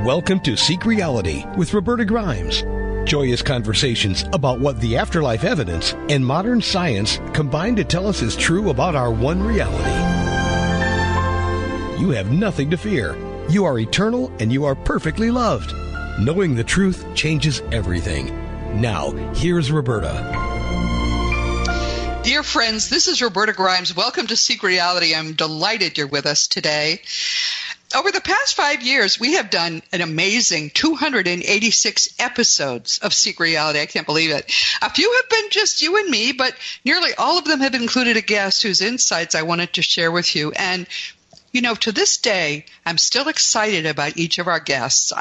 Welcome to Seek Reality with Roberta Grimes. Joyous conversations about what the afterlife evidence and modern science combine to tell us is true about our one reality. You have nothing to fear. You are eternal and you are perfectly loved. Knowing the truth changes everything. Now, here's Roberta. Dear friends, this is Roberta Grimes. Welcome to Seek Reality. I'm delighted you're with us today. Over the past 5 years, we have done an amazing 286 episodes of Seek Reality. I can't believe it. A few have been just you and me, but nearly all of them have included a guest whose insights I wanted to share with you. And you know, to this day, I'm still excited about each of our guests.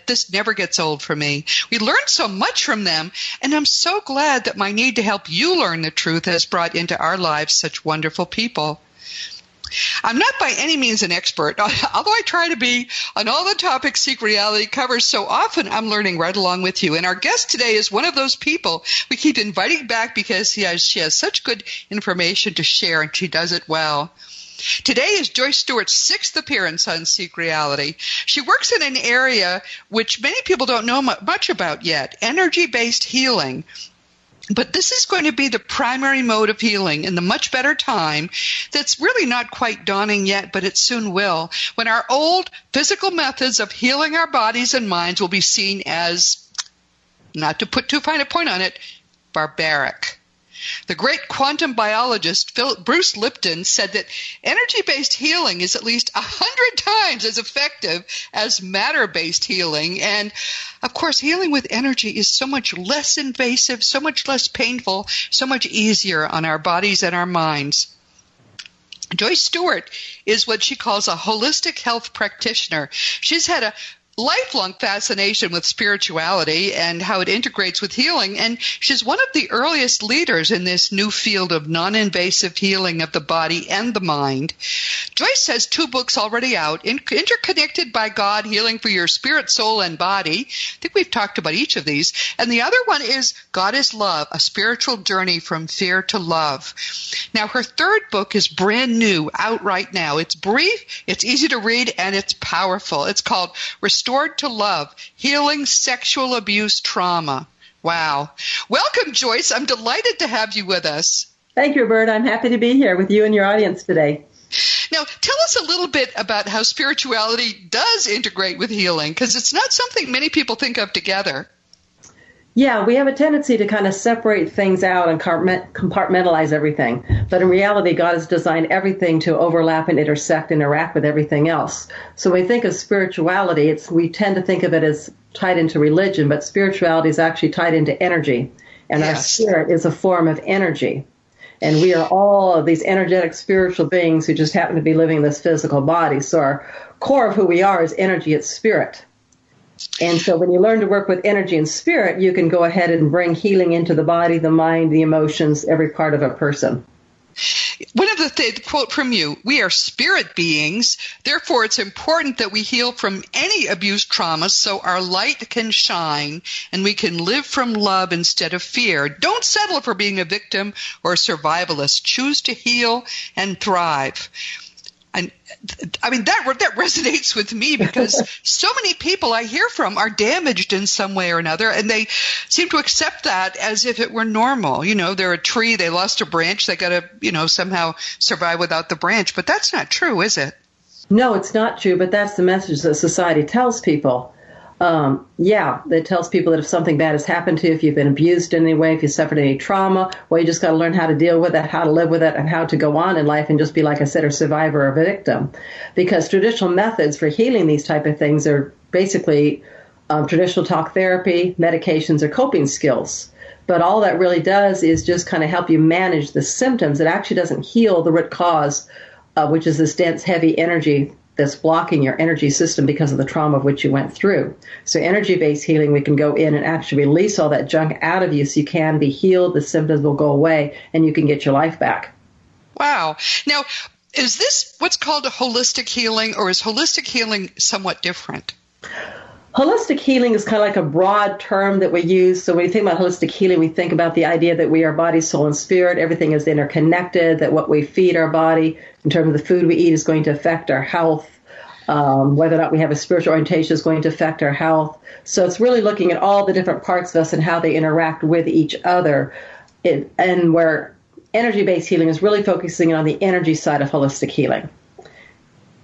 This never gets old for me. We learn so much from them, and I'm so glad that my need to help you learn the truth has brought into our lives such wonderful people. I'm not by any means an expert, although I try to be on all the topics Seek Reality covers. So often I'm learning right along with you. And our guest today is one of those people we keep inviting back because she has such good information to share, and she does it well. Today is Joyce Stewart's sixth appearance on Seek Reality. She works in an area which many people don't know much about yet, energy-based healing. But this is going to be the primary mode of healing in the much better time that's really not quite dawning yet, but it soon will, when our old physical methods of healing our bodies and minds will be seen as, not to put too fine a point on it, barbaric. The great quantum biologist Bruce Lipton said that energy-based healing is at least 100 times as effective as matter-based healing. And, of course, healing with energy is so much less invasive, so much less painful, so much easier on our bodies and our minds. Joyce Stewart is what she calls a holistic health practitioner. She's had a lifelong fascination with spirituality and how it integrates with healing, and she's one of the earliest leaders in this new field of non-invasive healing of the body and the mind. Joyce has 2 books already out, Interconnected by God, Healing for Your Spirit, Soul, and Body. I think we've talked about each of these. And the other one is God is Love, A Spiritual Journey from Fear to Love. Now, her 3rd book is brand new, out right now. It's brief, it's easy to read, and it's powerful. It's called Restored to Love, Healing Sexual Abuse Trauma. Wow. Welcome, Joyce. I'm delighted to have you with us. Thank you, Roberta. I'm happy to be here with you and your audience today. Now, tell us a little bit about how spirituality does integrate with healing, because it's not something many people think of together. Yeah, we have a tendency to kind of separate things out and compartmentalize everything. But in reality, God has designed everything to overlap and intersect and interact with everything else. So when we think of spirituality, we tend to think of it as tied into religion, but spirituality is actually tied into energy. And Our spirit is a form of energy. And we are all of these energetic spiritual beings who just happen to be living in this physical body. So our core of who we are is energy, it's spirit. And so when you learn to work with energy and spirit, you can go ahead and bring healing into the body, the mind, the emotions, every part of a person. One of the quote from you, we are spirit beings, therefore it's important that we heal from any abuse trauma so our light can shine and we can live from love instead of fear. Don't settle for being a victim or a survivalist. Choose to heal and thrive. And I mean, that resonates with me because so many people I hear from are damaged in some way or another, and they seem to accept that as if it were normal. You know, they're a tree, they lost a branch, they got to, somehow survive without the branch. But that's not true, is it? No, it's not true, but that's the message that society tells people. It tells people that if something bad has happened to you, if you've been abused in any way, if you suffered any trauma, well, you just got to learn how to deal with it, how to live with it, and how to go on in life and just be, like I said, a survivor or a victim. Because traditional methods for healing these type of things are basically traditional talk therapy, medications, or coping skills. But all that really does is just kind of help you manage the symptoms. It actually doesn't heal the root cause, which is this dense, heavy energy that's blocking your energy system because of the trauma of which you went through. So energy-based healing, we can go in and actually release all that junk out of you so you can be healed, the symptoms will go away, and you can get your life back. Wow. Now, is this what's called a holistic healing, or is holistic healing somewhat different? Holistic healing is kind of like a broad term that we use. So when we think about holistic healing, we think about the idea that we are body, soul, and spirit. Everything is interconnected, that what we feed our body in terms of the food we eat is going to affect our health. Whether or not we have a spiritual orientation is going to affect our health. So it's really looking at all the different parts of us and how they interact with each other. And where energy-based healing is really focusing on the energy side of holistic healing.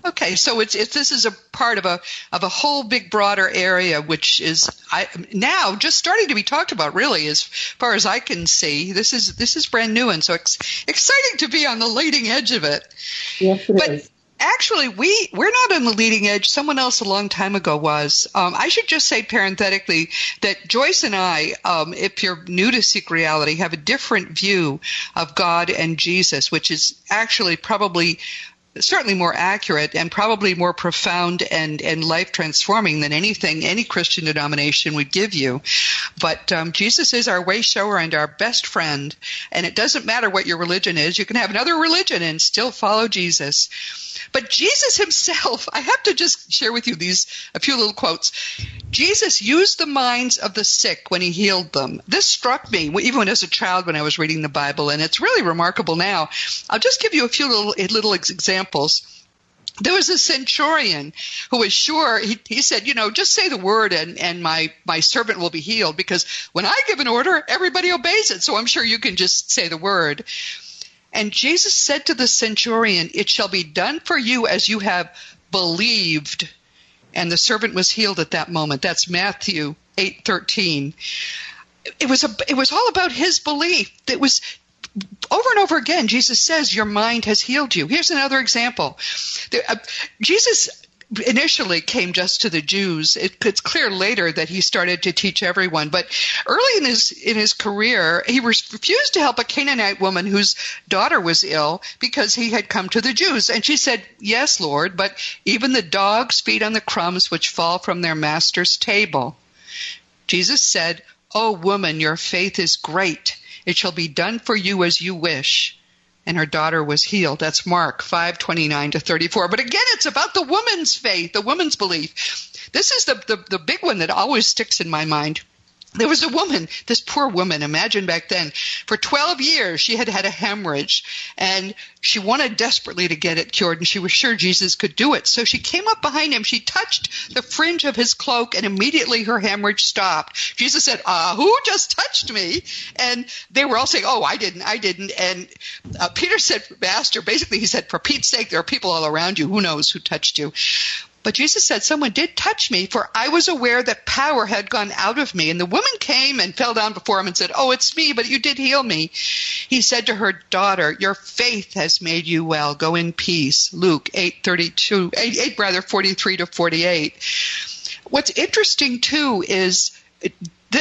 Okay, so this is a part of a whole big broader area, which is now just starting to be talked about. Really, as far as I can see, this is brand new, and so exciting to be on the leading edge of it. Yes, it is. Actually, we're not on the leading edge. Someone else a long time ago was. I should just say parenthetically that Joyce and I, if you're new to Seek Reality, have a different view of God and Jesus, which is actually probably certainly more accurate and probably more profound and life-transforming than anything any Christian denomination would give you. But Jesus is our way shower and our best friend, and it doesn't matter what your religion is. You can have another religion and still follow Jesus. But Jesus himself, I have to just share with you a few little quotes. Jesus used the minds of the sick when he healed them. This struck me even as a child when I was reading the Bible, and it's really remarkable now. I'll just give you a few little examples. There was a centurion who was sure, he said, just say the word and my servant will be healed, because when I give an order, everybody obeys it. So I'm sure you can just say the word. And Jesus said to the centurion, "It shall be done for you as you have believed." And the servant was healed at that moment. That's Matthew 8:13. It was all about his belief. It was over and over again. Jesus says, "Your mind has healed you." Here's another example. Jesus initially came just to the Jews. It's clear later that he started to teach everyone. But early in his career, he refused to help a Canaanite woman whose daughter was ill because he had come to the Jews. And she said, "Yes, Lord, but even the dogs feed on the crumbs which fall from their master's table." Jesus said, "Oh, woman, your faith is great. It shall be done for you as you wish." And her daughter was healed. That's Mark 5:29-34. But again, it's about the woman's faith, the woman's belief. This is the big one that always sticks in my mind. There was a woman, this poor woman, imagine back then, for 12 years she had had a hemorrhage, and she wanted desperately to get it cured, and she was sure Jesus could do it. So she came up behind him, she touched the fringe of his cloak, and immediately her hemorrhage stopped. Jesus said, "Who just touched me?" And they were all saying, "Oh, I didn't. And Peter said, "Master," basically he said, "For Pete's sake, there are people all around you. Who knows who touched you?" But Jesus said, "Someone did touch me, for I was aware that power had gone out of me." And the woman came and fell down before him and said, "Oh, it's me, but you did heal me." He said to her, "Daughter, your faith has made you well. Go in peace." Luke 8:43-48. What's interesting, too, is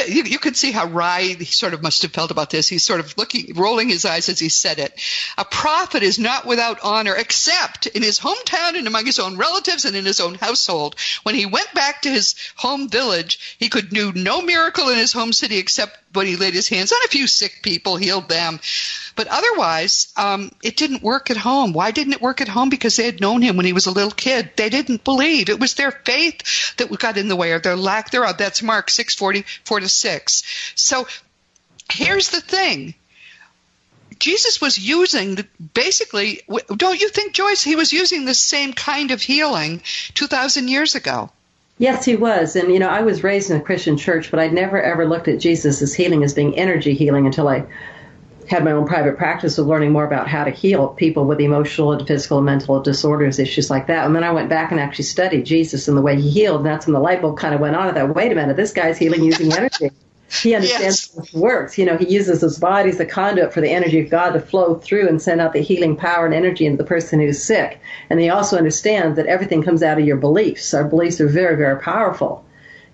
you could see how wry he sort of must have felt about this. He's sort of rolling his eyes as he said it. A prophet is not without honor except in his hometown and among his own relatives and in his own household. When he went back to his home village, he could do no miracle in his home city except when he laid his hands on a few sick people, healed them. But otherwise, it didn't work at home. Why didn't it work at home? Because they had known him when he was a little kid. They didn't believe. It was their faith that got in the way, or their lack thereof. That's Mark 6:44-6. So here's the thing. Jesus was using, basically, don't you think, Joyce, he was using the same kind of healing 2,000 years ago? Yes, he was. And, I was raised in a Christian church, but I'd never, ever looked at Jesus' healing as being energy healing until I had my own private practice of learning more about how to heal people with emotional and physical and mental disorders, issues like that. And then I went back and actually studied Jesus and the way he healed. And that's when the light bulb kind of went on. I thought, wait a minute, this guy's healing using energy. He understands how this works. He uses his body as a conduit for the energy of God to flow through and send out the healing power and energy into the person who's sick. And he also understands that everything comes out of your beliefs. Our beliefs are very, very powerful.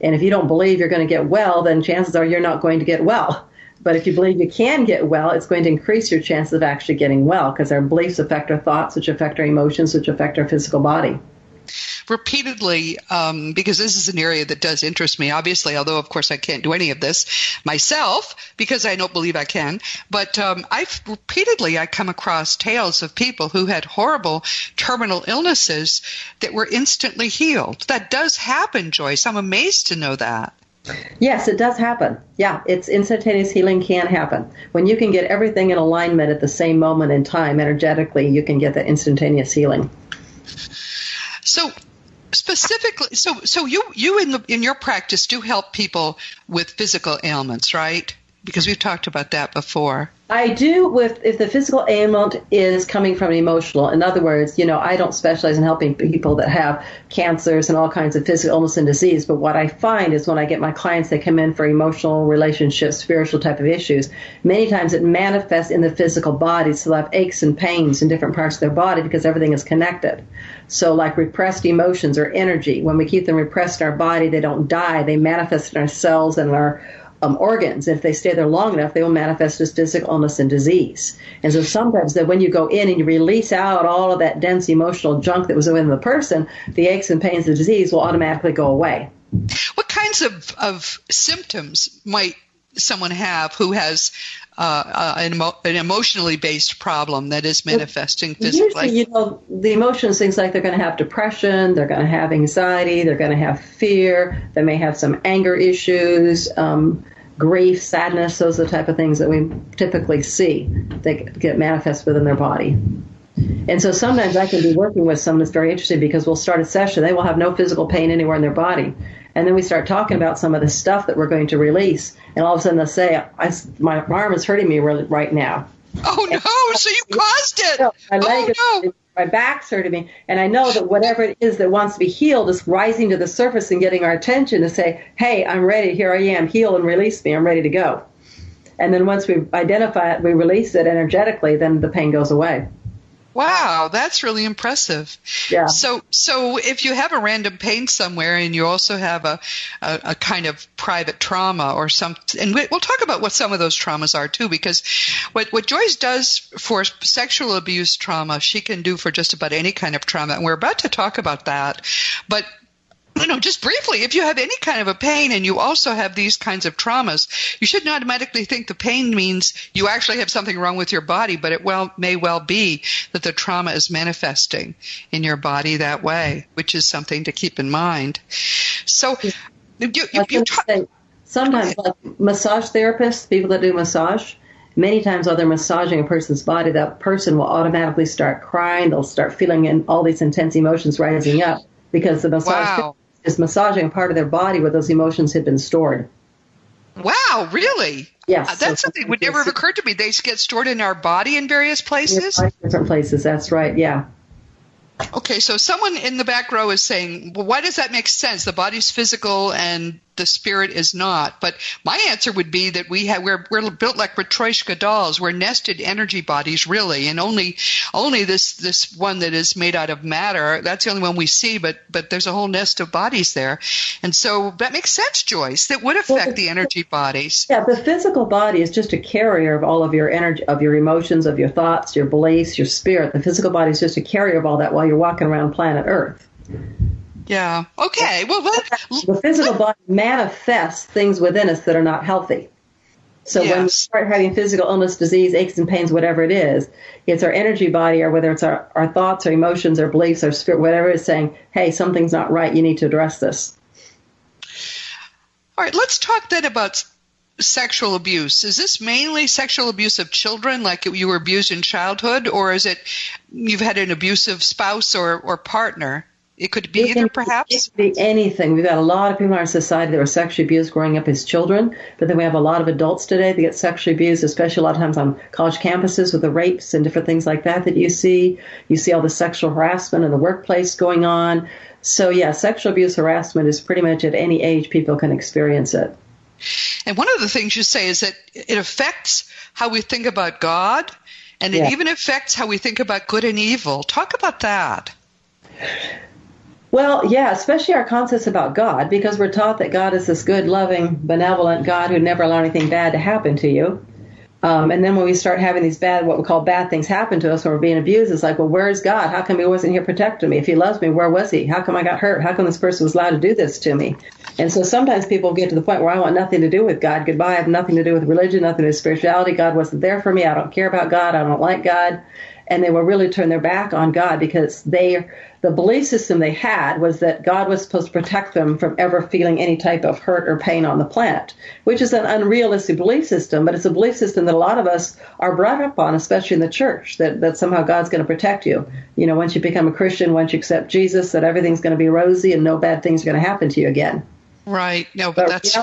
And if you don't believe you're going to get well, then chances are you're not going to get well. But if you believe you can get well, it's going to increase your chances of actually getting well, because our beliefs affect our thoughts, which affect our emotions, which affect our physical body. Repeatedly, because this is an area that does interest me, obviously, although, of course, I can't do any of this myself because I don't believe I can. But I come across tales of people who had horrible terminal illnesses that were instantly healed. That does happen, Joyce. I'm amazed to know that. Yes, it does happen. Yeah, it's instantaneous healing can happen. When you can get everything in alignment at the same moment in time, energetically, you can get that instantaneous healing. So specifically, so you in your practice do help people with physical ailments, right? Because we've talked about that before. I do if the physical ailment is coming from an emotional. In other words, I don't specialize in helping people that have cancers and all kinds of physical illness and disease. But what I find is when I get my clients, they come in for emotional, relationships, spiritual type of issues. Many times it manifests in the physical body. So they have aches and pains in different parts of their body because everything is connected. So like repressed emotions or energy, when we keep them repressed in our body, they don't die. They manifest in our cells and our organs. If they stay there long enough, they will manifest as physical illness and disease. And so sometimes that when you go in and you release out all of that dense emotional junk that was within the person, the aches and pains of the disease will automatically go away. What kinds of symptoms might someone have who has an emotionally based problem that is manifesting physically? Usually, the emotions, things like they're going to have depression, they're going to have anxiety, they're going to have fear, they may have some anger issues, grief, sadness. Those are the type of things that we typically see that get manifest within their body. And so sometimes I can be working with someone that's very interested because we'll start a session. They will have no physical pain anywhere in their body. And then we start talking about some of the stuff that we're going to release. And all of a sudden they'll say, my arm is hurting me right now. Oh, no. So you caused it. My back's hurting me. And I know that whatever it is that wants to be healed is rising to the surface and getting our attention to say, hey, I'm ready. Here I am. Heal and release me. I'm ready to go. And then once we identify it, we release it energetically, then the pain goes away. Wow, that's really impressive. Yeah. So if you have a random pain somewhere and you also have a kind of private trauma or something, and we'll talk about what some of those traumas are too, because what Joyce does for sexual abuse trauma, she can do for just about any kind of trauma. And we're about to talk about that. But just briefly, if you have any kind of a pain and you also have these kinds of traumas, you shouldn't automatically think the pain means you actually have something wrong with your body, but it may well be that the trauma is manifesting in your body that way, which is something to keep in mind. So sometimes like massage therapists, people that do massage, many times while they're massaging a person's body, that person will automatically start crying. They'll start feeling all these intense emotions rising up because the massage is massaging a part of their body where those emotions had been stored. Wow, really? Yes. That's something that would never have occurred to me. They get stored in our body in various places? Different places, that's right, yeah. Okay, so someone in the back row is saying, well, why does that make sense? The body's physical and the spirit is not. But my answer would be that we're built like Matryoshka dolls. We're nested energy bodies, really, and only this one that is made out of matter, that's the only one we see, but there's a whole nest of bodies there. And so that makes sense, Joyce. That would affect the energy bodies. Yeah, the physical body is just a carrier of all of your energy, of your emotions, of your thoughts, your beliefs, your spirit. The physical body is just a carrier of all that while you're walking around planet Earth. Yeah. Okay. Well, the physical body manifests things within us that are not healthy. So when we start having physical illness, disease, aches and pains, whatever it is, it's our energy body, or whether it's our thoughts or emotions or beliefs or spirit, whatever is saying, hey, something's not right. You need to address this. All right. Let's talk then about sexual abuse. Is this mainly sexual abuse of children, like you were abused in childhood, or is it you've had an abusive spouse or partner? It could be either, perhaps? It could be anything. We've got a lot of people in our society that were sexually abused growing up as children, but then we have a lot of adults today that get sexually abused, especially a lot of times on college campuses with the rapes and different things like that you see. You see all the sexual harassment in the workplace going on. So, yeah, sexual abuse harassment is pretty much at any age people can experience it. And one of the things you say is that it affects how we think about God, and it even affects how we think about good and evil. Talk about that. Well, yeah, especially our concepts about God, because we're taught that God is this good, loving, benevolent God who never allowed anything bad to happen to you. And then when we start having these what we call bad things happen to us when we're being abused, it's like, well, where's God? How come he wasn't here protecting me? If he loves me, where was he? How come I got hurt? How come this person was allowed to do this to me? And so sometimes people get to the point where I want nothing to do with God. Goodbye. I have nothing to do with religion, nothing to do with spirituality. God wasn't there for me. I don't care about God. I don't like God. and they will really turn their back on God because the belief system they had was that God was supposed to protect them from ever feeling any type of hurt or pain on the planet, which is an unrealistic belief system, but it's a belief system that a lot of us are brought up on, especially in the church, that somehow God's going to protect you. You know, once you become a Christian, once you accept Jesus, that everything's going to be rosy and no bad things are going to happen to you again. Right. No, but that's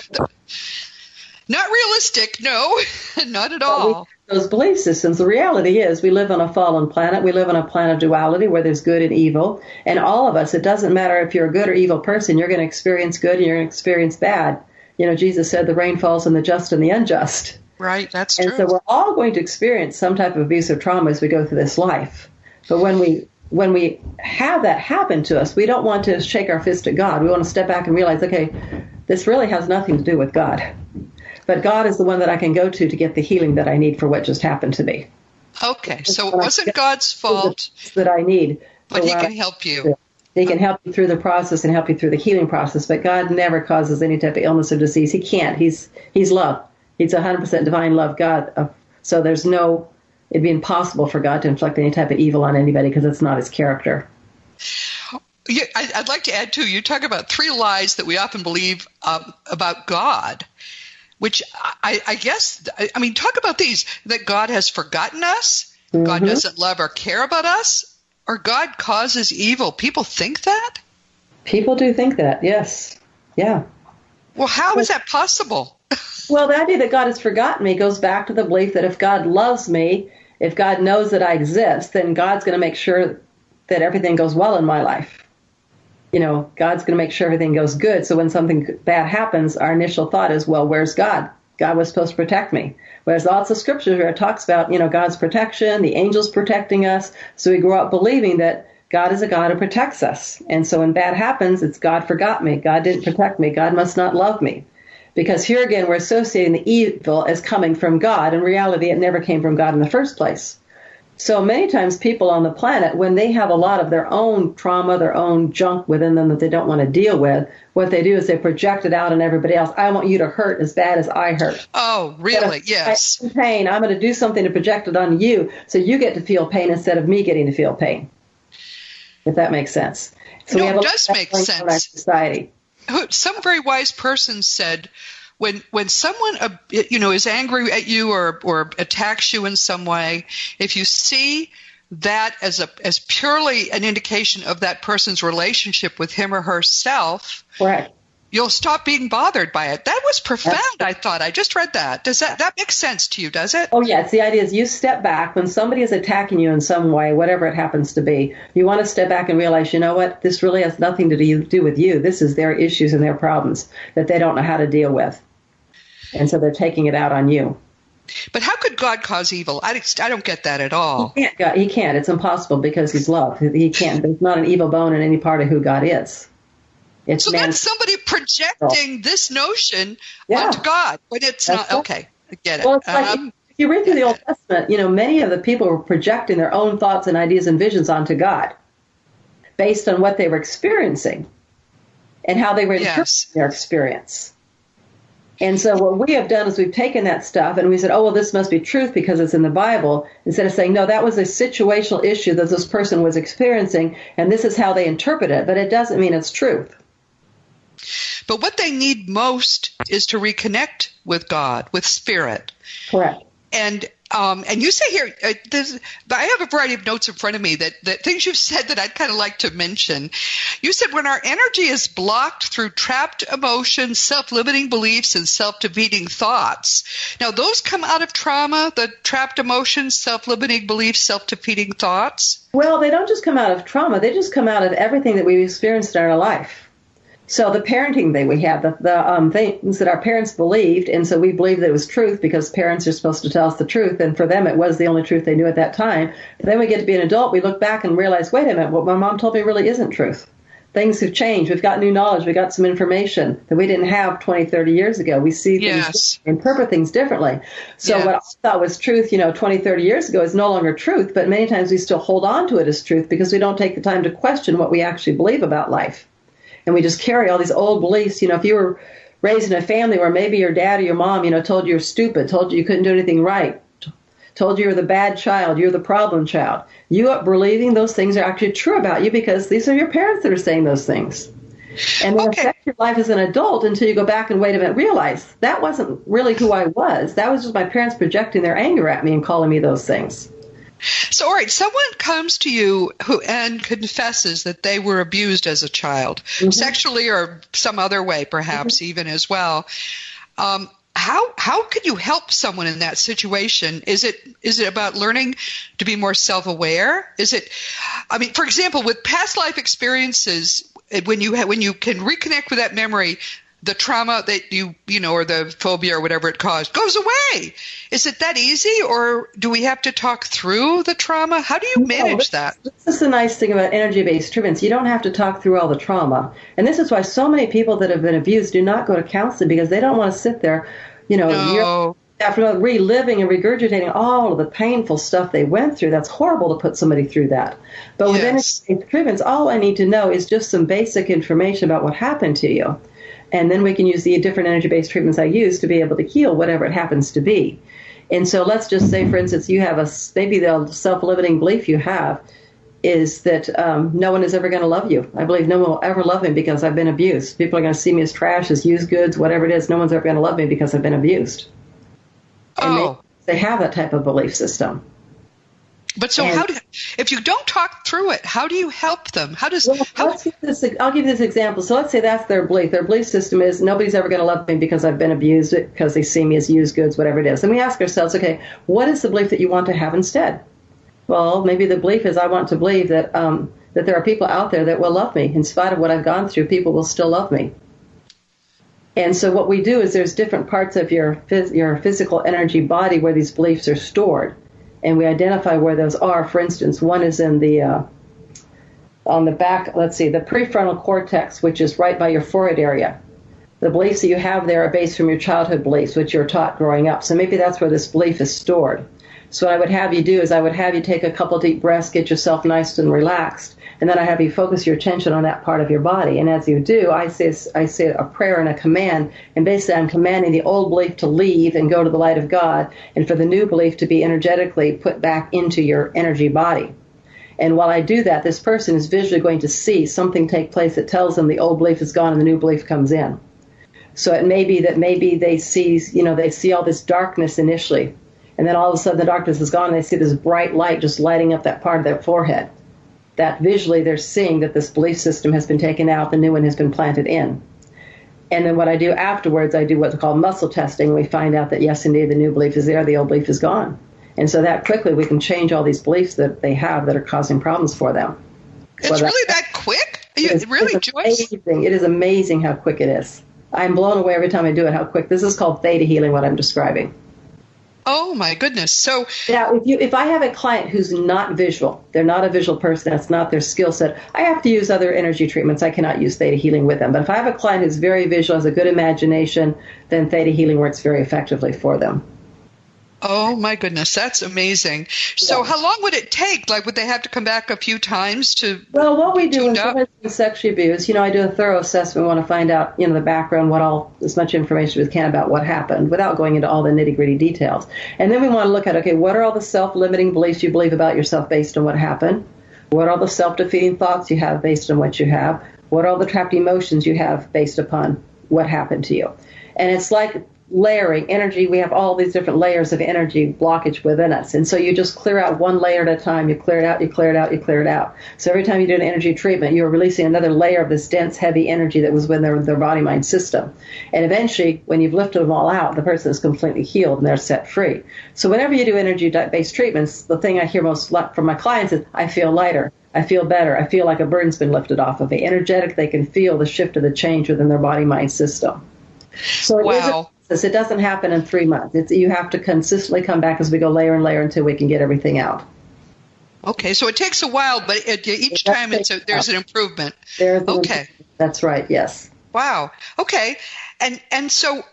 not realistic. No, not at all. Those belief systems, the reality is we live on a fallen planet. We live on a planet of duality where there's good and evil. And all of us, it doesn't matter if you're a good or evil person, you're going to experience good and you're going to experience bad. You know, Jesus said the rain falls on the just and the unjust. Right, that's true. And so we're all going to experience some type of abusive trauma as we go through this life. But when we have that happen to us, we don't want to shake our fist at God. We want to step back and realize, okay, this really has nothing to do with God. But God is the one that I can go to get the healing that I need for what just happened to me. Okay, so it wasn't God's fault that I need. But he can help you. He can help you through the process and help you through the healing process. But God never causes any type of illness or disease. He can't. He's love. He's 100% divine love God. So it'd be impossible for God to inflict any type of evil on anybody because it's not his character. Yeah, I'd like to add, too, you talk about 3 lies that we often believe about God. Which I guess, I mean, talk about these, that God has forgotten us, God doesn't love or care about us, or God causes evil. People think that? People do think that, yes. Yeah. Well, how is that possible? Well, the idea that God has forgotten me goes back to the belief that if God loves me, if God knows that I exist, then God's going to make sure that everything goes well in my life. You know, God's going to make sure everything goes good. So when something bad happens, our initial thought is, well, where's God? God was supposed to protect me. Whereas lots of scripture where it talks about, you know, God's protection, the angels protecting us. So we grow up believing that God is a God who protects us. And so when bad happens, it's God forgot me. God didn't protect me. God must not love me. Because here again, we're associating the evil as coming from God. In reality, it never came from God in the first place. So many times people on the planet, when they have a lot of their own trauma, their own junk within them that they don't want to deal with, what they do is they project it out on everybody else. I want you to hurt as bad as I hurt. Oh, really? Yes. I'm in pain. I'm going to do something to project it on you so you get to feel pain instead of me getting to feel pain. If that makes sense. So no, it does make sense. In our society. Some very wise person said, when someone is angry at you or attacks you in some way, if you see that as purely an indication of that person's relationship with him or herself, correct, you'll stop being bothered by it. That was profound. I thought. I just read that. Does that make sense to you? Does it? Oh yes. The idea is you step back when somebody is attacking you in some way, whatever it happens to be. You want to step back and realize, you know what? This really has nothing to do with you. This is their issues and their problems that they don't know how to deal with. And so they're taking it out on you. But how could God cause evil? I don't get that at all. He can't. It's impossible because he's love. He can't. There's not an evil bone in any part of who God is. So that's somebody projecting this notion onto God, but it's not. Okay, I get it. Well, it's like if you read through the Old Testament, you know, many of the people were projecting their own thoughts and ideas and visions onto God based on what they were experiencing and how they were interpreting their experience. And so what we have done is we've taken that stuff and we said, oh, well, this must be truth because it's in the Bible, instead of saying, no, that was a situational issue that this person was experiencing, and this is how they interpret it, but it doesn't mean it's truth. But what they need most is to reconnect with God, with Spirit. Correct. And you say here, I have a variety of notes in front of me that things you've said that I'd kind of like to mention. You said when our energy is blocked through trapped emotions, self-limiting beliefs, and self-defeating thoughts. Now, those come out of trauma, the trapped emotions, self-limiting beliefs, self-defeating thoughts? Well, they don't just come out of trauma. They just come out of everything that we've experienced in our life. So the parenting that we have, the things that our parents believed, and so we believed that it was truth because parents are supposed to tell us the truth, and for them it was the only truth they knew at that time. But then we get to be an adult, we look back and realize, wait a minute, what my mom told me really isn't truth. Things have changed. We've got new knowledge. We got some information that we didn't have 20, 30 years ago. We see things, interpret things differently. So what I thought was truth, 20, 30 years ago is no longer truth, but many times we still hold on to it as truth because we don't take the time to question what we actually believe about life. And we just carry all these old beliefs. If you were raised in a family where maybe your dad or your mom, told you you're stupid, told you couldn't do anything right, told you you're the bad child, you're the problem child. You are believing those things are actually true about you because these are your parents that are saying those things. And they affect your life as an adult until you go back and wait a minute, realize that wasn't really who I was. That was just my parents projecting their anger at me and calling me those things. So, all right, someone comes to you and confesses that they were abused as a child, sexually or some other way, perhaps even as well. How can you help someone in that situation? Is it about learning to be more self-aware? For example, with past life experiences, when you can reconnect with that memory, the trauma that you or the phobia or whatever it caused goes away. Is it that easy, or do we have to talk through the trauma? How do you manage that? This is the nice thing about energy-based treatments. You don't have to talk through all the trauma. And this is why so many people that have been abused do not go to counseling, because they don't want to sit there, after reliving and regurgitating all of the painful stuff they went through. That's horrible to put somebody through that. But with energy-based treatments, all I need to know is just some basic information about what happened to you. And then we can use the different energy-based treatments I use to be able to heal whatever it happens to be. And so let's just say, for instance, you have maybe the self-limiting belief you have is that no one is ever going to love you. I believe no one will ever love me because I've been abused. People are going to see me as trash, as used goods, whatever it is. No one's ever going to love me because I've been abused. And they have that type of belief system. But so if you don't talk through it, how do you help them? I'll give you this example. So let's say that's their belief. Their belief system is nobody's ever going to love me because I've been abused, because they see me as used goods, whatever it is. And we ask ourselves, okay, what is the belief that you want to have instead? Well, maybe the belief is I want to believe that that there are people out there that will love me. In spite of what I've gone through, people will still love me. And so what we do is there's different parts of your physical energy body where these beliefs are stored. And we identify where those are. For instance, one is in on the back, the prefrontal cortex, which is right by your forehead area. The beliefs that you have there are based from your childhood beliefs, which you're taught growing up. So maybe that's where this belief is stored. So what I would have you do is I would have you take a couple deep breaths, get yourself nice and relaxed, and then I have you focus your attention on that part of your body. And as you do, I say a prayer and a command, and basically I'm commanding the old belief to leave and go to the light of God, and for the new belief to be energetically put back into your energy body. And while I do that, this person is visually going to see something take place that tells them the old belief is gone and the new belief comes in. So it may be that they see all this darkness initially, and then all of a sudden the darkness is gone and they see this bright light just lighting up that part of their forehead. That visually they're seeing that this belief system has been taken out, the new one has been planted in. And then what I do afterwards, I do what's called muscle testing. We find out that, yes, indeed, the new belief is there, the old belief is gone. And so that quickly we can change all these beliefs that they have that are causing problems for them. It's really that quick? Really, Joyce? It is amazing how quick it is. I'm blown away every time I do it, how quick. This is called theta healing, what I'm describing. Oh, my goodness. So now, if I have a client who's not visual, they're not a visual person, that's not their skill set, I have to use other energy treatments. I cannot use theta healing with them. But if I have a client who's very visual, has a good imagination, then theta healing works very effectively for them. Oh, my goodness. That's amazing. So how long would it take? Like, would they have to come back a few times to Well, what we do when someone's been sexually abused, I do a thorough assessment. We want to find out, the background, as much information as we can about what happened without going into all the nitty-gritty details. And then we want to look at, okay, what are all the self-limiting beliefs you believe about yourself based on what happened? What are all the self-defeating thoughts you have based on what you have? What are all the trapped emotions you have based upon what happened to you? And it's like layering energy. We have all these different layers of energy blockage within us. And so you just clear out one layer at a time. You clear it out, you clear it out, you clear it out. So every time you do an energy treatment, you're releasing another layer of this dense, heavy energy that was within their body-mind system. And eventually, when you've lifted them all out, the person is completely healed and they're set free. So whenever you do energy-based treatments, the thing I hear most from my clients is, I feel lighter. I feel better. I feel like a burden's been lifted off of me. Energetic, they can feel the shift of the change within their body-mind system. So it doesn't happen in 3 months. You have to consistently come back as we go layer and layer until we can get everything out. Okay, so it takes a while, but each time there's an improvement. That's right, yes. Wow. Okay. And so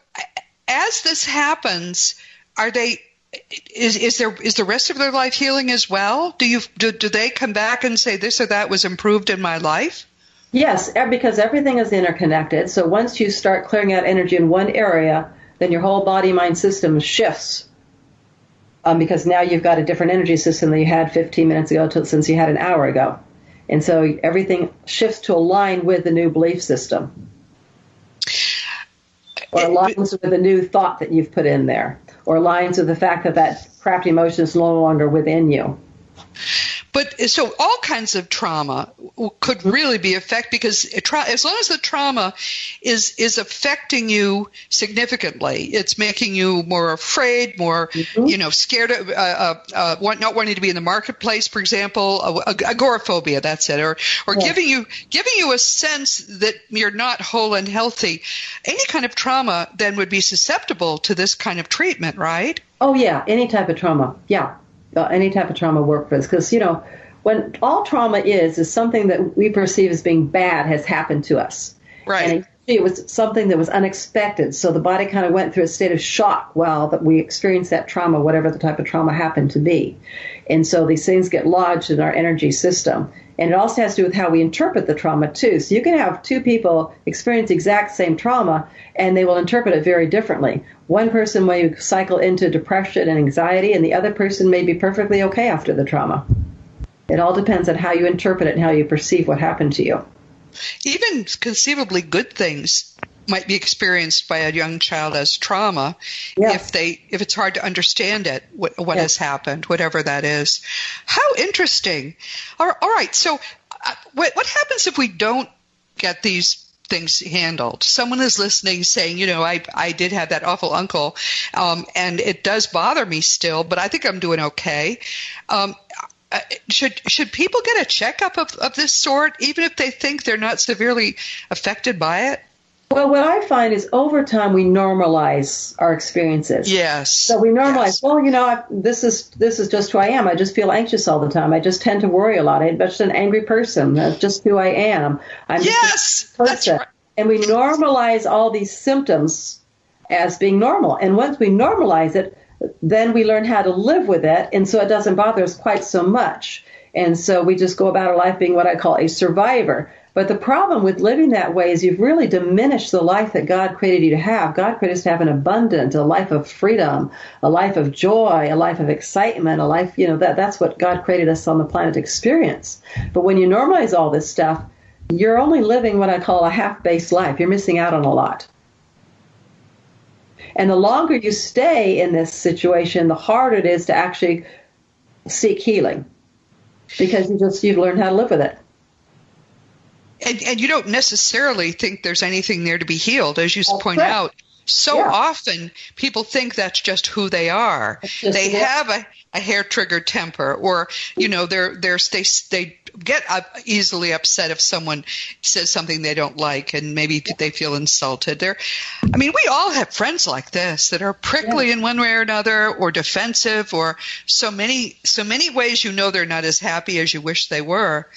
as this happens, is the rest of their life healing as well? Do they come back and say this or that was improved in my life? Yes, because everything is interconnected. So once you start clearing out energy in one area, then your whole body-mind system shifts. because now you've got a different energy system than you had 15 minutes ago since you had an hour ago. And so everything shifts to align with the new belief system, or aligns with the new thought that you've put in there, or aligns with the fact that crappy emotion is no longer within you. But so all kinds of trauma could really be affected, because as long as the trauma is affecting you significantly, it's making you more afraid, more scared of not wanting to be in the marketplace, for example, agoraphobia. That's it, or giving you a sense that you're not whole and healthy. Any kind of trauma then would be susceptible to this kind of treatment, right? Oh yeah, any type of trauma. Yeah. Any type of trauma work for us, because when all trauma is something that we perceive as being bad has happened to us, right? And it was something that was unexpected, so the body kind of went through a state of shock while that we experienced that trauma, whatever the type of trauma happened to be, and so these things get lodged in our energy system. And it also has to do with how we interpret the trauma, too. So you can have two people experience the exact same trauma, and they will interpret it very differently. One person may cycle into depression and anxiety, and the other person may be perfectly okay after the trauma. It all depends on how you interpret it and how you perceive what happened to you. Even conceivably good things might be experienced by a young child as trauma, if it's hard to understand it, what has happened, whatever that is. How interesting. All right. So what happens if we don't get these things handled? Someone is listening saying, I did have that awful uncle, and it does bother me still, but I think I'm doing okay. Should people get a checkup of this sort, even if they think they're not severely affected by it? Well, what I find is over time we normalize our experiences. Yes. So we normalize, this is just who I am. I just feel anxious all the time. I just tend to worry a lot. I'm just an angry person. That's just who I am. I'm just a person. That's right. And we normalize all these symptoms as being normal. And once we normalize it, then we learn how to live with it. And so it doesn't bother us quite so much. And so we just go about our life being what I call a survivor. But the problem with living that way is you've really diminished the life that God created you to have. God created us to have an abundant, a life of freedom, a life of joy, a life of excitement, a life, that's what God created us on the planet to experience. But when you normalize all this stuff, you're only living what I call a half-baked life. You're missing out on a lot. And the longer you stay in this situation, the harder it is to actually seek healing, because you've learned how to live with it. And you don't necessarily think there's anything there to be healed, as you point out. So often people think that's just who they are. They have a hair-triggered temper, or they get easily upset if someone says something they don't like, and maybe they feel insulted. We all have friends like this that are prickly in one way or another, or defensive, or so many ways they're not as happy as you wish they were.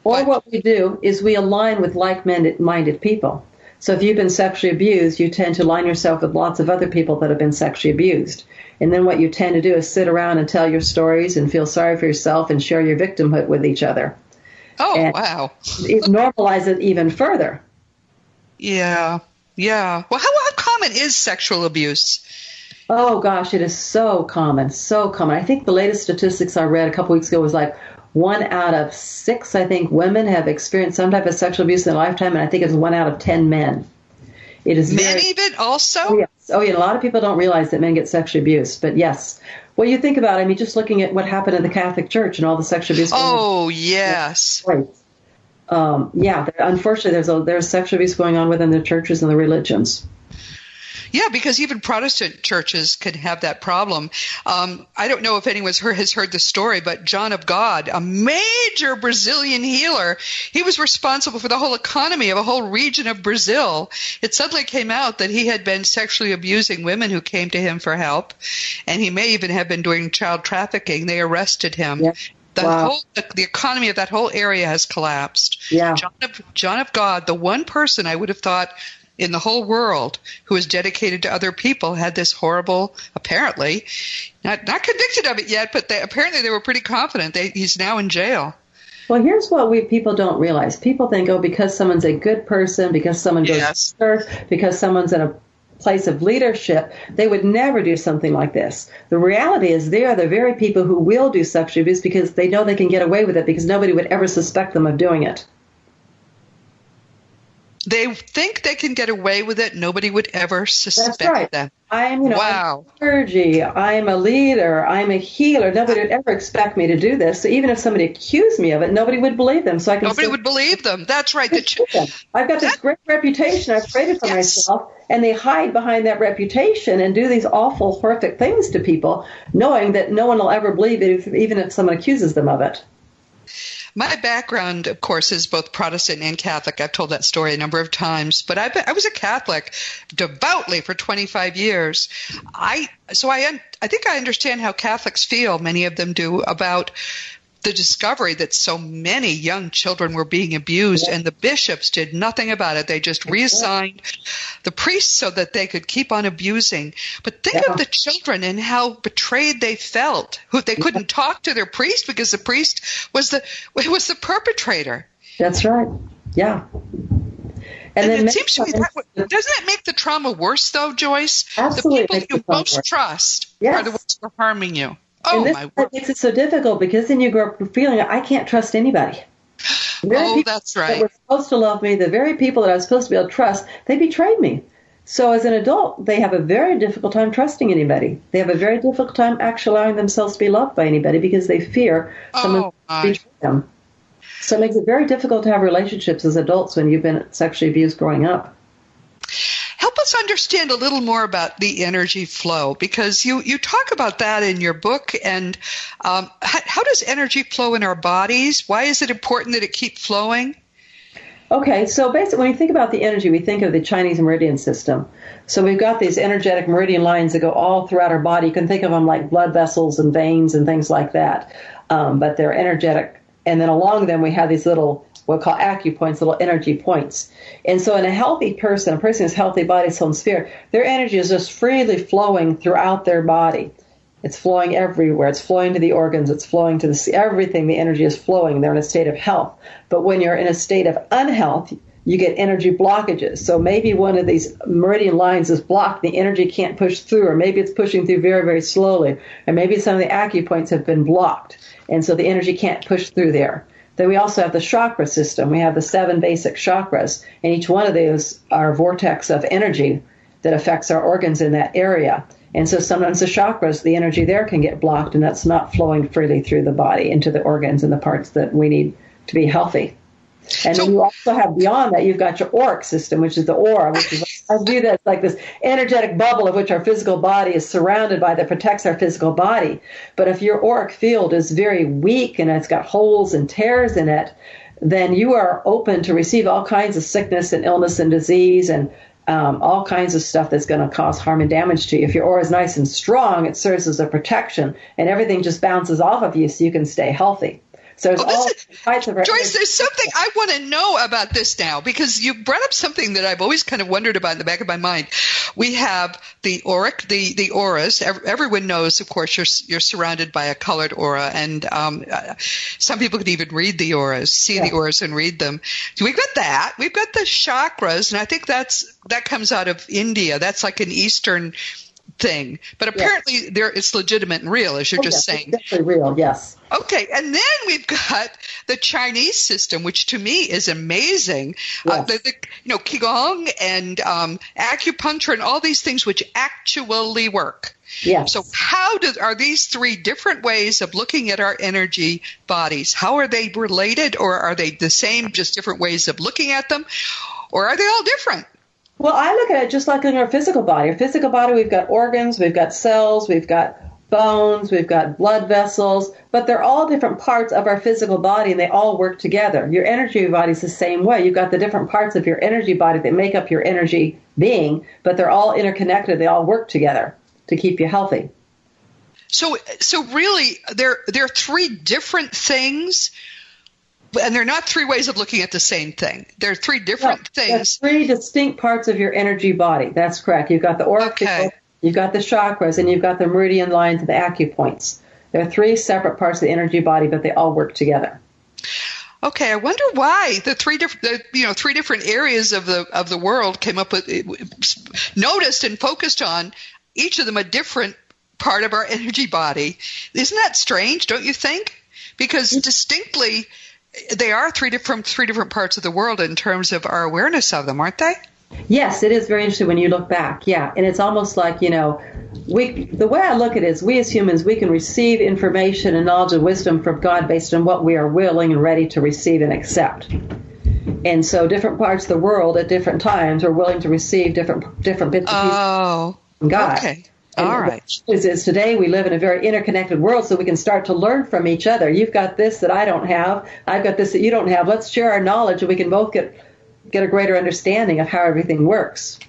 Or what we do is we align with like-minded people. So if you've been sexually abused, you tend to align yourself with lots of other people that have been sexually abused. And then what you tend to do is sit around and tell your stories and feel sorry for yourself and share your victimhood with each other. Oh, and wow. Normalize it even further. Yeah. Well, how common is sexual abuse? Oh, gosh, it is so common, so common. I think the latest statistics I read a couple weeks ago was like 1 out of 6, I think, women have experienced some type of sexual abuse in their lifetime, and I think it's 1 out of 10 men. It is men even also? Oh, yeah. A lot of people don't realize that men get sexually abused, but yes. Well, you think about it, just looking at what happened in the Catholic Church and all the sexual abuse. Oh, yes. Unfortunately, there's sexual abuse going on within the churches and the religions. Yeah, because even Protestant churches can have that problem. I don't know if anyone has heard the story, but John of God, a major Brazilian healer, he was responsible for the whole economy of a whole region of Brazil. It suddenly came out that he had been sexually abusing women who came to him for help, and he may even have been doing child trafficking. They arrested him. Yeah. The economy of that whole area has collapsed. Yeah. John of God, the one person I would have thought in the whole world who is dedicated to other people, had this horrible, apparently, not convicted of it yet, but apparently they were pretty confident. He's now in jail. Well, here's what people don't realize. People think, because someone's a good person, because someone goes to church, because someone's in place of leadership, they would never do something like this. The reality is they are the very people who will do sexual abuse because they know they can get away with it because nobody would ever suspect them of doing it. They think they can get away with it. Nobody would ever suspect them. I'm, wow. I'm clergy. I'm a leader. I'm a healer. Nobody would ever expect me to do this. So even if somebody accused me of it, nobody would believe them. So I can. Nobody would believe them. That's right. I've got this great reputation I've created for myself, and they hide behind that reputation and do these awful, horrific things to people, knowing that no one will ever believe it, even if someone accuses them of it. My background, of course, is both Protestant and Catholic. I've told that story a number of times, but I was a Catholic devoutly for 25 years. I think I understand how Catholics feel, many of them do, about the discovery that so many young children were being abused, and the bishops did nothing about it. They just reassigned the priests so that they could keep on abusing. But think of the children and how betrayed they felt. Who they couldn't talk to their priest because the priest was the perpetrator. That's right. Yeah. And it seems to me doesn't that make the trauma worse, though, Joyce? Absolutely. The people you most trust are the ones who are harming you. Oh, and this makes it so difficult because then you grow up feeling I can't trust anybody. That's right. That were supposed to love me, the very people that I was supposed to be able to trust, they betrayed me. So as an adult, they have a very difficult time trusting anybody. They have a very difficult time actually allowing themselves to be loved by anybody because they fear someone will betray them. So it makes it very difficult to have relationships as adults when you've been sexually abused growing up. Help us understand a little more about the energy flow, because you talk about that in your book. And how does energy flow in our bodies? Why is it important that it keep flowing? Okay, so basically when you think about the energy, we think of the Chinese meridian system. So we've got these energetic meridian lines that go all throughout our body. You can think of them like blood vessels and veins and things like that, but they're energetic. And then along them we have these little, what we call acupoints, little energy points. And so in a healthy person, a person who's healthy body, soul, and spirit, their energy is just freely flowing throughout their body. It's flowing everywhere. It's flowing to the organs. It's flowing to everything. The energy is flowing. They're in a state of health. But when you're in a state of unhealth, you get energy blockages. So maybe one of these meridian lines is blocked. The energy can't push through, or maybe it's pushing through very, very slowly. Or maybe some of the acupoints have been blocked, and so the energy can't push through there. Then we also have the chakra system. We have the 7 basic chakras, and each one of those are a vortex of energy that affects our organs in that area. And so sometimes the chakras, the energy there can get blocked, and that's not flowing freely through the body into the organs and the parts that we need to be healthy. And then you also have beyond that, you've got your auric system, which is the aura, which is, I view that like this energetic bubble of which our physical body is surrounded by that protects our physical body. But if your auric field is very weak and it's got holes and tears in it, then you are open to receive all kinds of sickness and illness and disease and all kinds of stuff that's going to cause harm and damage to you. If your aura is nice and strong, it serves as a protection, and everything just bounces off of you so you can stay healthy. So Joyce, there's something I want to know about this now, because you brought up something that I've always kind of wondered about in the back of my mind. We have the auric, the auras. Everyone knows, of course, you're surrounded by a colored aura, and some people can even read the auras, see the auras and read them. So we've got that. We've got the chakras, and I think that comes out of India. That's like an Eastern thing, but apparently it's legitimate and real, as you're just saying. It's definitely real, yes. Okay, and then we've got the Chinese system, which to me is amazing. Yes. The Qigong and acupuncture and all these things which actually work. Yes. So are these 3 different ways of looking at our energy bodies? How are they related, or are they the same, just different ways of looking at them, or are they all different? Well, I look at it just like in our physical body. Our physical body, we've got organs, we've got cells, we've got bones, we've got blood vessels, but they're all different parts of our physical body, and they all work together. Your energy body is the same way. You've got the different parts of your energy body that make up your energy being, but they're all interconnected. They all work together to keep you healthy. So really, there are 3 different things. And they're not 3 ways of looking at the same thing. They're 3 different things. There's 3 distinct parts of your energy body. That's correct. You've got the auric field, you've got the chakras, and you've got the meridian lines and the acupoints. There are 3 separate parts of the energy body, but they all work together. Okay, I wonder why the three different areas of the world came up with, noticed and focused on each of them a different part of our energy body. Isn't that strange? Don't you think? Because distinctly, they are three different parts of the world in terms of our awareness of them, aren't they? Yes, it is very interesting when you look back. Yeah, and it's almost like, the way I look at it is we as humans, we can receive information and knowledge and wisdom from God based on what we are willing and ready to receive and accept. And so different parts of the world at different times are willing to receive different bits of pieces from God. Okay. And all right. Is today we live in a very interconnected world, so we can start to learn from each other. You've got this that I don't have. I've got this that you don't have. Let's share our knowledge, and we can both get a greater understanding of how everything works.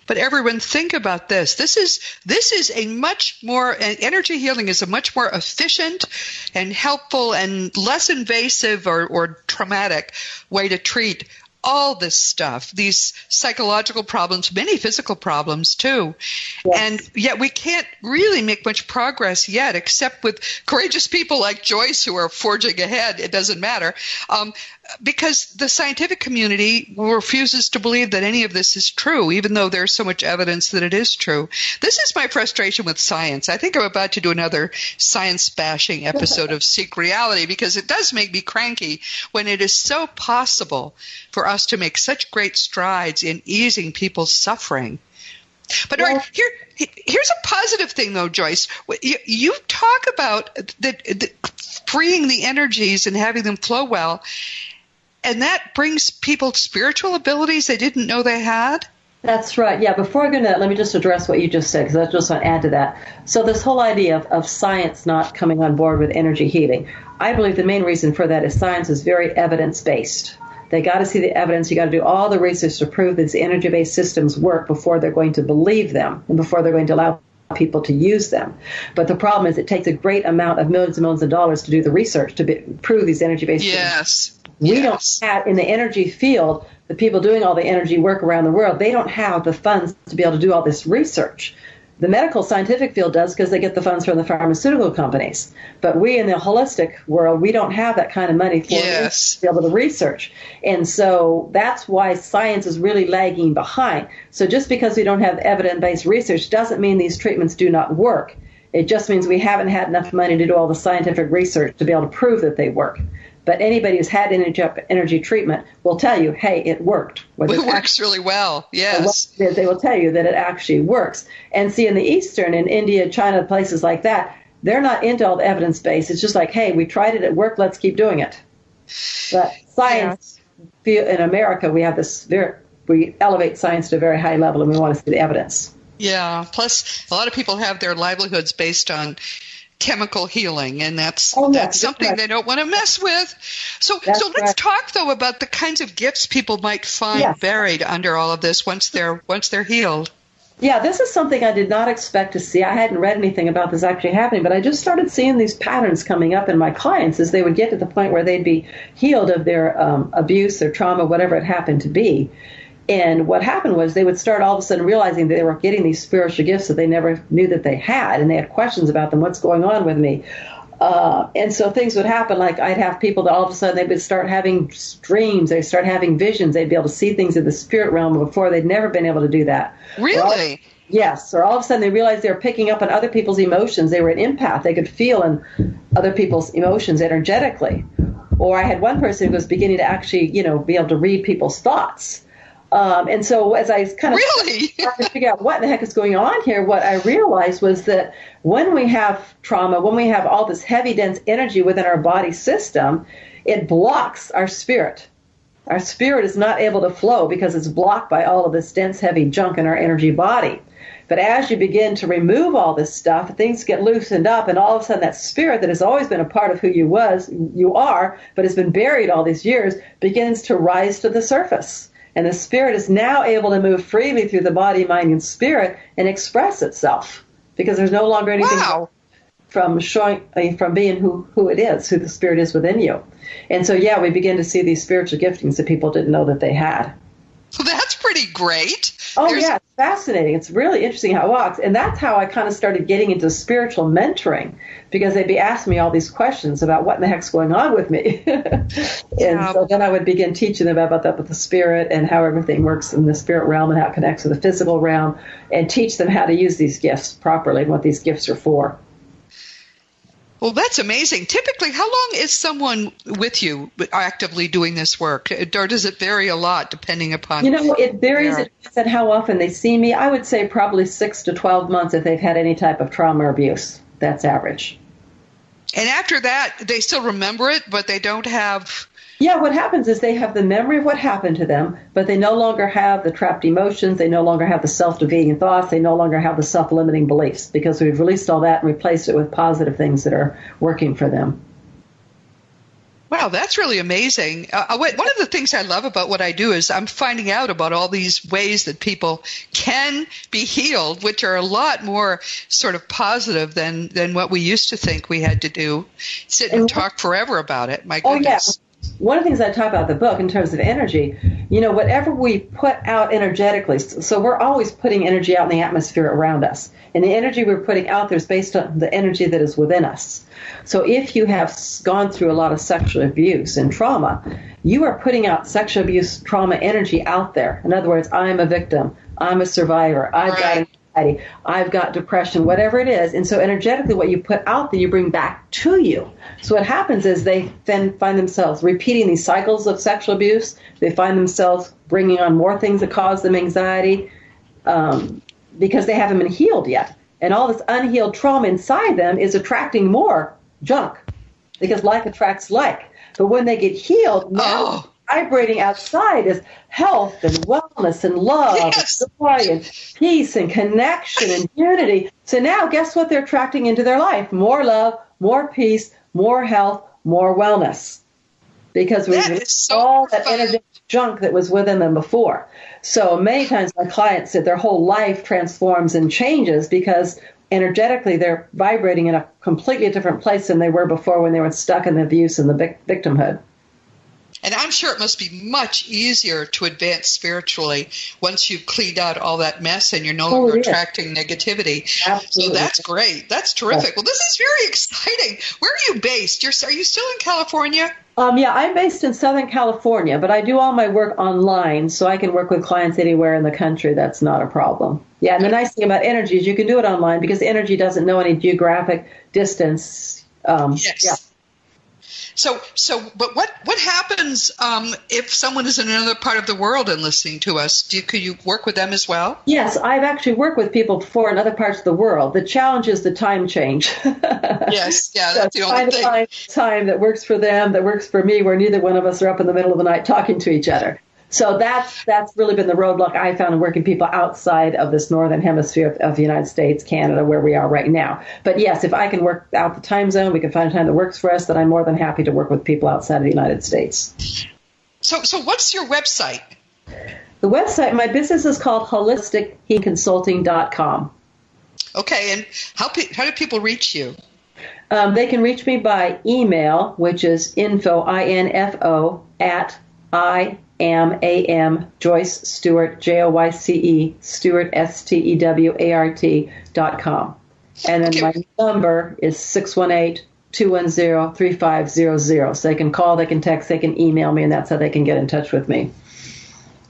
But everyone, think about this. This is a much more, energy healing is a much more efficient and helpful and less invasive or traumatic way to treat all this stuff, these psychological problems, many physical problems too. Yes. And yet we can't really make much progress yet, except with courageous people like Joyce who are forging ahead. It doesn't matter. Because the scientific community refuses to believe that any of this is true, even though there's so much evidence that it is true. This is my frustration with science. I think I'm about to do another science-bashing episode of Seek Reality, because it does make me cranky when it is so possible for us to make such great strides in easing people's suffering. But all right, here's a positive thing, though, Joyce. You talk about the freeing the energies and having them flow well, and that brings people spiritual abilities they didn't know they had? That's right. Yeah, before I go into that, let me just address what you just said, because I just want to add to that. So this whole idea of science not coming on board with energy healing, I believe the main reason for that is science is very evidence-based. They got to see the evidence. You got to do all the research to prove that these energy-based systems work before they're going to believe them and before they're going to allow people to use them. But the problem is it takes a great amount of millions and millions of dollars to do the research to prove these energy-based systems. We don't have, in the energy field, the people doing all the energy work around the world, they don't have the funds to be able to do all this research. The medical scientific field does, because they get the funds from the pharmaceutical companies. But we in the holistic world, we don't have that kind of money to be able to research. And so that's why science is really lagging behind. So just because we don't have evidence-based research doesn't mean these treatments do not work. It just means we haven't had enough money to do all the scientific research to be able to prove that they work. But anybody who's had energy treatment will tell you, hey, it worked. It works really well, yes. They will tell you that it actually works. And see, in the Eastern, in India, China, places like that, they're not into all the evidence base. It's just like, hey, we tried it, it worked, let's keep doing it. But science, in America, we have this, we elevate science to a very high level, and we want to see the evidence. Yeah, plus a lot of people have their livelihoods based on chemical healing, and that's something they don't want to mess with. So let's talk though about the kinds of gifts people might find buried under all of this once they're healed. Yeah, this is something I did not expect to see. I hadn't read anything about this actually happening, but I just started seeing these patterns coming up in my clients as they would get to the point where they'd be healed of their abuse, their trauma, whatever it happened to be. And what happened was they would start all of a sudden realizing that they were getting these spiritual gifts that they never knew that they had, and they had questions about them. What's going on with me? And so things would happen, like I'd have people that all of a sudden they would start having dreams, they'd start having visions, they'd be able to see things in the spirit realm before they'd never been able to do that. Really? Yes. Or all of a sudden they realized they were picking up on other people's emotions. They were an empath. They could feel in other people's emotions energetically. Or I had one person who was beginning to actually, be able to read people's thoughts. And so as I kind of started to figure out what the heck is going on here, what I realized was that when we have trauma, when we have all this heavy, dense energy within our body system, it blocks our spirit. Our spirit is not able to flow because it's blocked by all of this dense, heavy junk in our energy body. But as you begin to remove all this stuff, things get loosened up, and all of a sudden that spirit that has always been a part of who you are, but has been buried all these years, begins to rise to the surface. And the spirit is now able to move freely through the body, mind, and spirit and express itself, because there's no longer anything from being who it is, who the spirit is within you. And so, we begin to see these spiritual giftings that people didn't know that they had. Well, that's pretty great. Oh, yeah, it's fascinating. It's really interesting how it walks. And that's how I kind of started getting into spiritual mentoring, because they'd be asking me all these questions about what in the heck's going on with me. And so then I would begin teaching them about that with the spirit and how everything works in the spirit realm and how it connects with the physical realm, and teach them how to use these gifts properly and what these gifts are for. Well, that's amazing. Typically, how long is someone with you actively doing this work? Or does it vary a lot depending upon? It varies. It depends on how often they see me. I would say probably 6 to 12 months if they've had any type of trauma or abuse. That's average. And after that, they still remember it, but they don't have... Yeah, what happens is they have the memory of what happened to them, but they no longer have the trapped emotions. They no longer have the self-defeating thoughts. They no longer have the self-limiting beliefs, because we've released all that and replaced it with positive things that are working for them. Wow, that's really amazing. One of the things I love about what I do is I'm finding out about all these ways that people can be healed, which are a lot more sort of positive than what we used to think we had to do. Sit and talk forever about it. My goodness. Oh, yeah. One of the things I talk about in the book in terms of energy, whatever we put out energetically, so we're always putting energy out in the atmosphere around us. And the energy we're putting out there is based on the energy that is within us. So if you have gone through a lot of sexual abuse and trauma, you are putting out sexual abuse, trauma energy out there. In other words, I'm a victim. I'm a survivor. I've got anxiety. I've got depression, whatever it is. And so energetically, what you put out there, you bring back to you. So what happens is they then find themselves repeating these cycles of sexual abuse. They find themselves bringing on more things that cause them anxiety because they haven't been healed yet. And all this unhealed trauma inside them is attracting more junk, because like attracts like. But when they get healed, now vibrating outside is health and wellness and love and joy and peace and connection and unity. So now guess what they're attracting into their life? More love, more peace, more health, more wellness. Because we released all that energetic junk that was within them before. So many times my clients said their whole life transforms and changes because energetically they're vibrating in a completely different place than they were before when they were stuck in the abuse and the victimhood. And I'm sure it must be much easier to advance spiritually once you've cleaned out all that mess and you're no longer attracting negativity. Absolutely. So that's great. That's terrific. Well, this is very exciting. Where are you based? Are you still in California? Yeah, I'm based in Southern California, but I do all my work online, so I can work with clients anywhere in the country. That's not a problem. Yeah, and the nice thing about energy is you can do it online because energy doesn't know any geographic distance. Yes. Yeah. But what happens if someone is in another part of the world and listening to us? Could you work with them as well? Yes, I've actually worked with people before in other parts of the world. The challenge is the time change. Yes, yeah, that's the only thing. Find time that works for them, that works for me, where neither one of us are up in the middle of the night talking to each other. So that's really been the roadblock I found in working people outside of this northern hemisphere of the United States, Canada, where we are right now. But yes, if I can work out the time zone, we can find a time that works for us, then I'm more than happy to work with people outside of the United States. So what's your website? The website, my business is called holistichealingconsulting.com. Okay, and how do people reach you? They can reach me by email, which is info, I-N-F-O, at I-am Joyce Stewart, Joyce, Stewart, STEWART.com. And then my number is 618-210-3500. So they can call, they can text, they can email me, and that's how they can get in touch with me.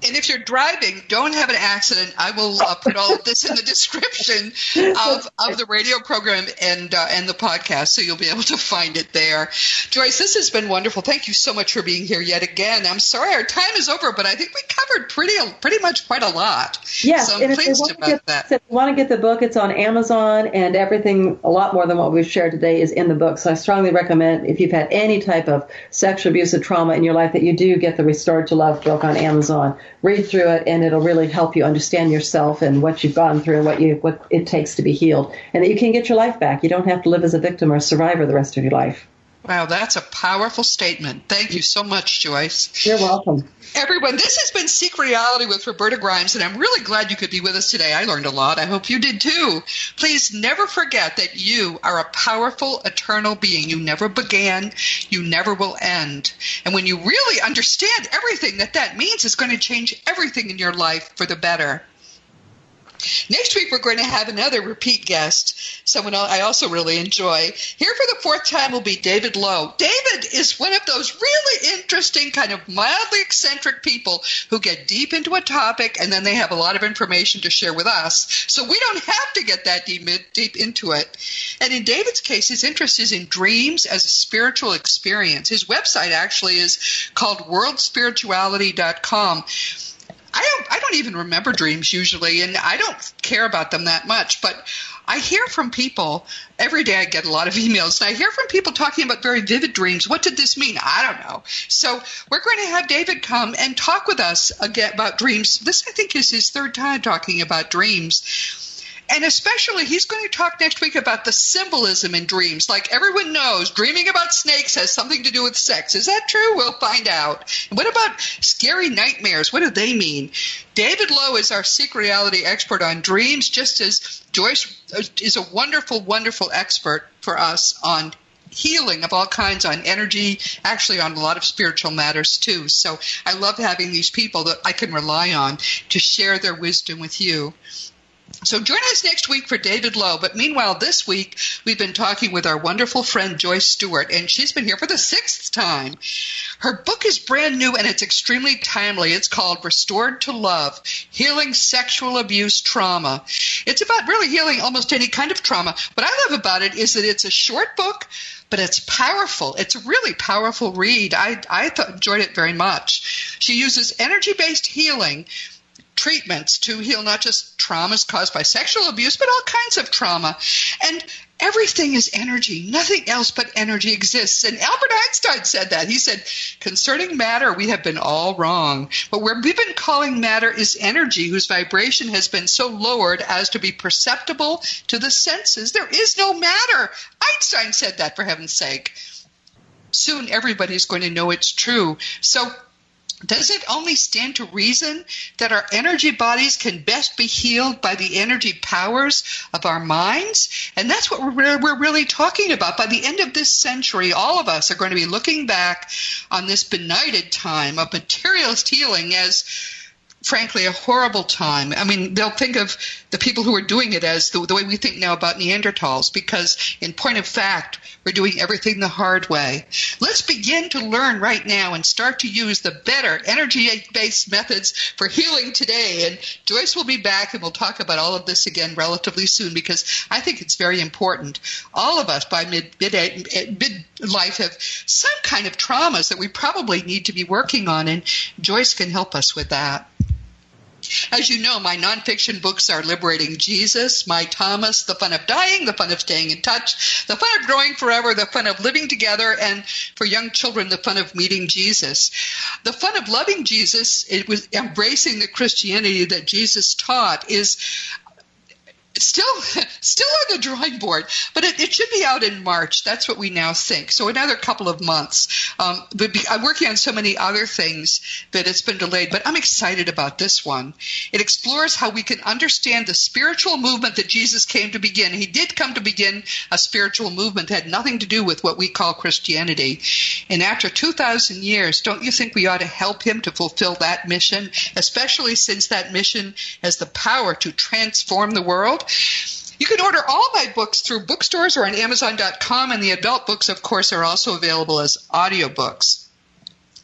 And if you're driving, don't have an accident. I will put all of this in the description of the radio program and the podcast, so you'll be able to find it there. Joyce, this has been wonderful. Thank you so much for being here yet again. I'm sorry our time is over, but I think we covered pretty much quite a lot. Yes, so I'm pleased about that. If you want to get the book, it's on Amazon, and everything, a lot more than what we've shared today, is in the book. So I strongly recommend, if you've had any type of sexual abuse or trauma in your life, that you do get the Restored to Love book on Amazon. Read through it, and it'll really help you understand yourself and what you've gone through and what it takes to be healed, and that you can get your life back. You don't have to live as a victim or a survivor the rest of your life. Wow, that's a powerful statement. Thank you so much, Joyce. You're welcome. Everyone, this has been Seek Reality with Roberta Grimes, and I'm really glad you could be with us today. I learned a lot. I hope you did too. Please never forget that you are a powerful, eternal being. You never began. You never will end. And when you really understand everything that means, it's going to change everything in your life for the better. Next week, we're going to have another repeat guest, someone I also really enjoy. Here for the fourth time will be David Lowe. David is one of those really interesting, kind of mildly eccentric people who get deep into a topic, and then they have a lot of information to share with us. So we don't have to get that deep into it. And in David's case, his interest is in dreams as a spiritual experience. His website actually is called worldspirituality.com. I don't even remember dreams usually, and I don't care about them that much, but I hear from people, every day I get a lot of emails, and I hear from people talking about very vivid dreams. What did this mean? I don't know. So we're going to have David come and talk with us again about dreams. This, I think, is his third time talking about dreams. And especially, he's going to talk next week about the symbolism in dreams. Like everyone knows, dreaming about snakes has something to do with sex. Is that true? We'll find out. What about scary nightmares? What do they mean? David Lowe is our Seek Reality expert on dreams, just as Joyce is a wonderful, wonderful expert for us on healing of all kinds, on energy, actually on a lot of spiritual matters too. So I love having these people that I can rely on to share their wisdom with you. So join us next week for David Lowe. But meanwhile, this week, we've been talking with our wonderful friend, Joyce Stewart, and she's been here for the sixth time. Her book is brand new, and it's extremely timely. It's called Restored to Love, Healing Sexual Abuse Trauma. It's about really healing almost any kind of trauma. What I love about it is that it's a short book, but it's powerful. It's a really powerful read. I enjoyed it very much. She uses energy-based healing treatments to heal not just traumas caused by sexual abuse, but all kinds of trauma. And everything is energy. Nothing else but energy exists. And Albert Einstein said that. He said, concerning matter, we have been all wrong. But what we've been calling matter is energy, whose vibration has been so lowered as to be perceptible to the senses. There is no matter. Einstein said that, for heaven's sake. Soon everybody's going to know it's true. So does it only stand to reason that our energy bodies can best be healed by the energy powers of our minds? And that's what we're really talking about. By the end of this century, all of us are going to be looking back on this benighted time of materialist healing as, frankly, a horrible time. I mean, they'll think of the people who are doing it as the way we think now about Neanderthals, because in point of fact, we're doing everything the hard way. Let's begin to learn right now and start to use the better energy-based methods for healing today. And Joyce will be back, and we'll talk about all of this again relatively soon, because I think it's very important. All of us by midlife have some kind of traumas that we probably need to be working on, and Joyce can help us with that. As you know, my nonfiction books are Liberating Jesus, My Thomas, The Fun of Dying, The Fun of Staying in Touch, The Fun of Growing Forever, The Fun of Living Together, and for young children, The Fun of Meeting Jesus. The Fun of Loving Jesus, it was embracing the Christianity that Jesus taught, is still on the drawing board, but it should be out in March. That's what we now think. So another couple of months. I'm working on so many other things that it's been delayed, but I'm excited about this one. It explores how we can understand the spiritual movement that Jesus came to begin. He did come to begin a spiritual movement that had nothing to do with what we call Christianity. And after 2,000 years, don't you think we ought to help him to fulfill that mission, especially since that mission has the power to transform the world? You can order all my books through bookstores or on Amazon.com, and the adult books, of course, are also available as audiobooks.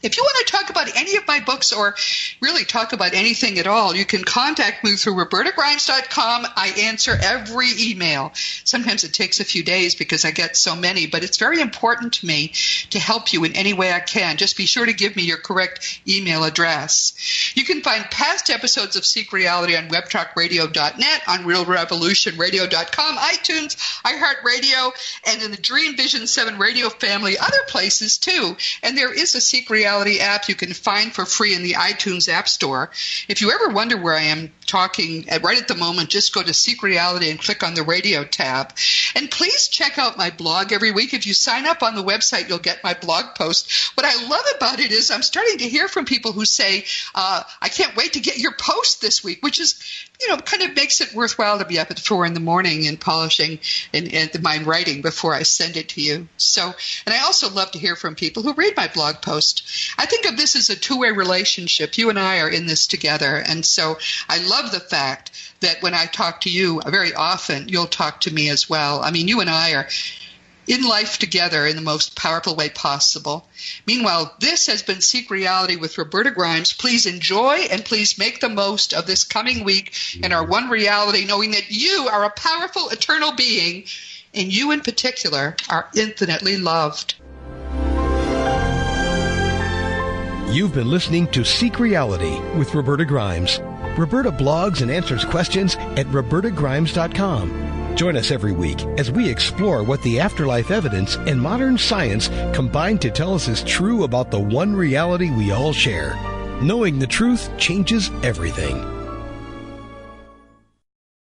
If you want to talk about any of my books or really talk about anything at all, you can contact me through RobertaGrimes.com. I answer every email. Sometimes it takes a few days because I get so many, but it's very important to me to help you in any way I can. Just be sure to give me your correct email address. You can find past episodes of Seek Reality on WebTalkRadio.net, on RealRevolutionRadio.com, iTunes, iHeartRadio, and in the Dream Vision 7 radio family, other places too. And there is a Seek Reality app you can find for free in the iTunes App Store. If you ever wonder where I am talking right at the moment, just go to Seek Reality and click on the radio tab. And please check out my blog every week. If you sign up on the website, you'll get my blog post. What I love about it is I'm starting to hear from people who say, I can't wait to get your post this week, which is kind of makes it worthwhile to be up at 4 a.m. and polishing and my writing before I send it to you. So, and I also love to hear from people who read my blog post. I think of this as a two-way relationship. You and I are in this together. And so I love the fact that when I talk to you, very often you'll talk to me as well. I mean, you and I are in life together in the most powerful way possible. Meanwhile, this has been Seek Reality with Roberta Grimes. Please enjoy and please make the most of this coming week in our one reality, knowing that you are a powerful, eternal being, and you in particular are infinitely loved. You've been listening to Seek Reality with Roberta Grimes. Roberta blogs and answers questions at robertagrimes.com. Join us every week as we explore what the afterlife evidence and modern science combine to tell us is true about the one reality we all share. Knowing the truth changes everything.